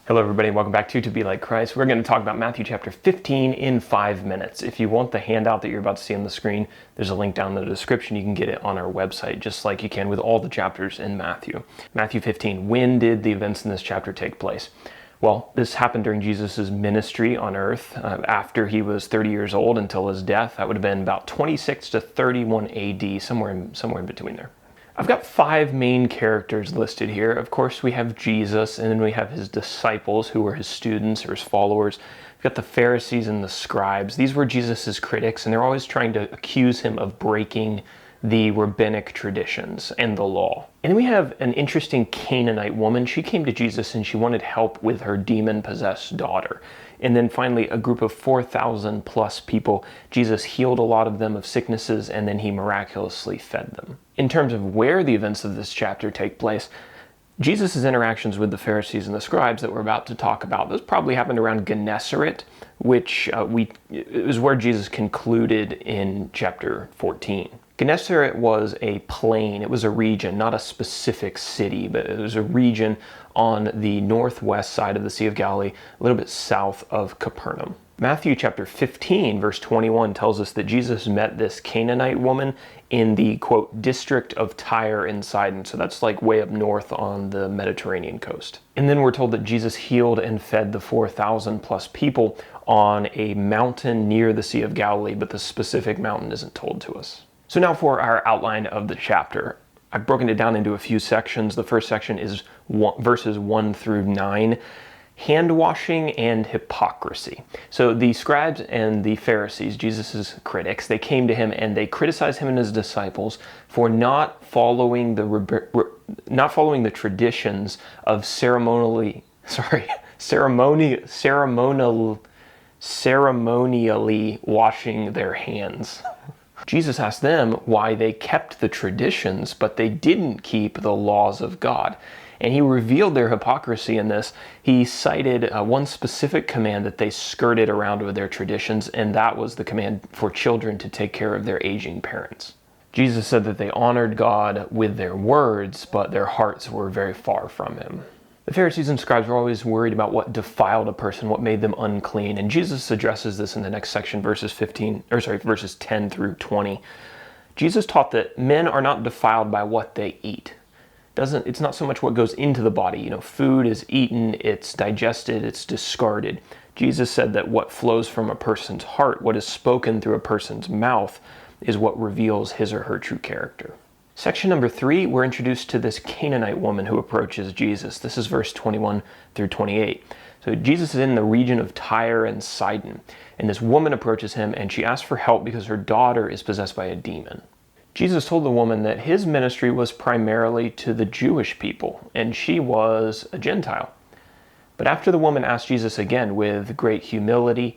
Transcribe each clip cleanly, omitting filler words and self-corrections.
Hello everybody and welcome back to Be Like Christ. We're going to talk about Matthew chapter 15 in 5 minutes. If you want the handout that you're about to see on the screen, there's a link down in the description. You can get it on our website, just like you can with all the chapters in Matthew. Matthew 15, when did the events in this chapter take place? Well, this happened during Jesus' ministry on earth after he was 30 years old until his death. That would have been about 26 to 31 AD, somewhere in between there. I've got 5 main characters listed here. Of course, we have Jesus, and then we have his disciples, who were his students or his followers. We've got the Pharisees and the scribes. These were Jesus's critics, and they're always trying to accuse him of breaking the rabbinic traditions and the law. And then we have an interesting Canaanite woman. She came to Jesus and she wanted help with her demon-possessed daughter. And then finally, a group of 4,000 plus people. Jesus healed a lot of them of sicknesses, and then he miraculously fed them. In terms of where the events of this chapter take place, Jesus' interactions with the Pharisees and the scribes that we're about to talk about, those probably happened around Gennesaret, which is where Jesus concluded in chapter 14. Gennesaret was a plain, it was a region, not a specific city, but it was a region on the northwest side of the Sea of Galilee, a little bit south of Capernaum. Matthew chapter 15, verse 21 tells us that Jesus met this Canaanite woman in the, quote, district of Tyre and Sidon. So that's like way up north on the Mediterranean coast. And then we're told that Jesus healed and fed the 4,000 plus people on a mountain near the Sea of Galilee, but the specific mountain isn't told to us. So now for our outline of the chapter. I've broken it down into a few sections. The first section is verses 1 through 9. Handwashing and hypocrisy. So the scribes and the Pharisees, Jesus' critics, they came to him and they criticized him and his disciples for not following the traditions of ceremonially washing their hands. Jesus asked them why they kept the traditions, but they didn't keep the laws of God. And he revealed their hypocrisy in this. He cited one specific command that they skirted around with their traditions, and that was the command for children to take care of their aging parents. Jesus said that they honored God with their words, but their hearts were very far from him. The Pharisees and scribes were always worried about what defiled a person, what made them unclean. And Jesus addresses this in the next section, verses 10 through 20. Jesus taught that men are not defiled by what they eat. It's not so much what goes into the body. Food is eaten, it's digested, it's discarded. Jesus said that what flows from a person's heart, what is spoken through a person's mouth, is what reveals his or her true character. Section number 3, we're introduced to this Canaanite woman who approaches Jesus. This is verse 21 through 28. So Jesus is in the region of Tyre and Sidon, and this woman approaches him and she asks for help because her daughter is possessed by a demon. Jesus told the woman that his ministry was primarily to the Jewish people, and she was a Gentile. But after the woman asked Jesus again with great humility,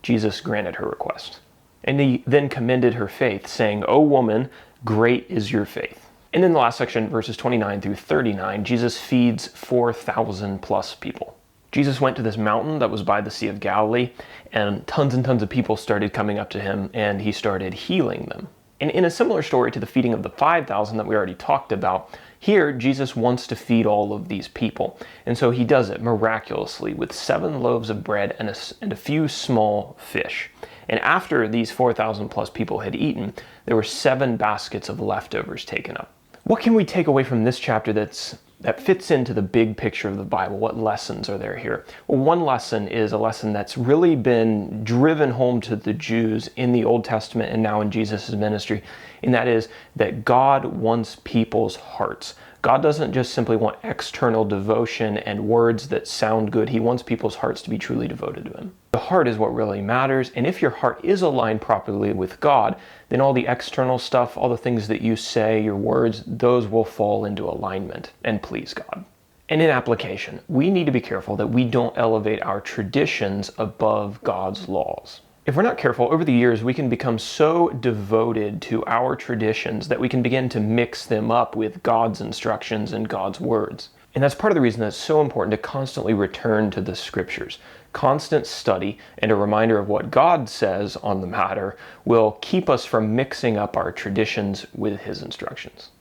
Jesus granted her request. And he then commended her faith, saying, "O woman, great is your faith." And in the last section, verses 29 through 39, Jesus feeds 4,000 plus people. Jesus went to this mountain that was by the Sea of Galilee, and tons of people started coming up to him, and he started healing them. And in a similar story to the feeding of the 5,000 that we already talked about, here Jesus wants to feed all of these people. And so he does it miraculously with 7 loaves of bread and a few small fish. And after these 4,000 plus people had eaten, there were 7 baskets of leftovers taken up. What can we take away from this chapter that fits into the big picture of the Bible? What lessons are there here? Well, one lesson is a lesson that's really been driven home to the Jews in the Old Testament and now in Jesus' ministry, and that is that God wants people's hearts. God doesn't just simply want external devotion and words that sound good. He wants people's hearts to be truly devoted to him. The heart is what really matters, and if your heart is aligned properly with God, then all the external stuff, all the things that you say, your words, those will fall into alignment and please God. And in application, we need to be careful that we don't elevate our traditions above God's laws. If we're not careful, over the years, we can become so devoted to our traditions that we can begin to mix them up with God's instructions and God's words. And that's part of the reason that it's so important to constantly return to the scriptures. Constant study and a reminder of what God says on the matter will keep us from mixing up our traditions with his instructions.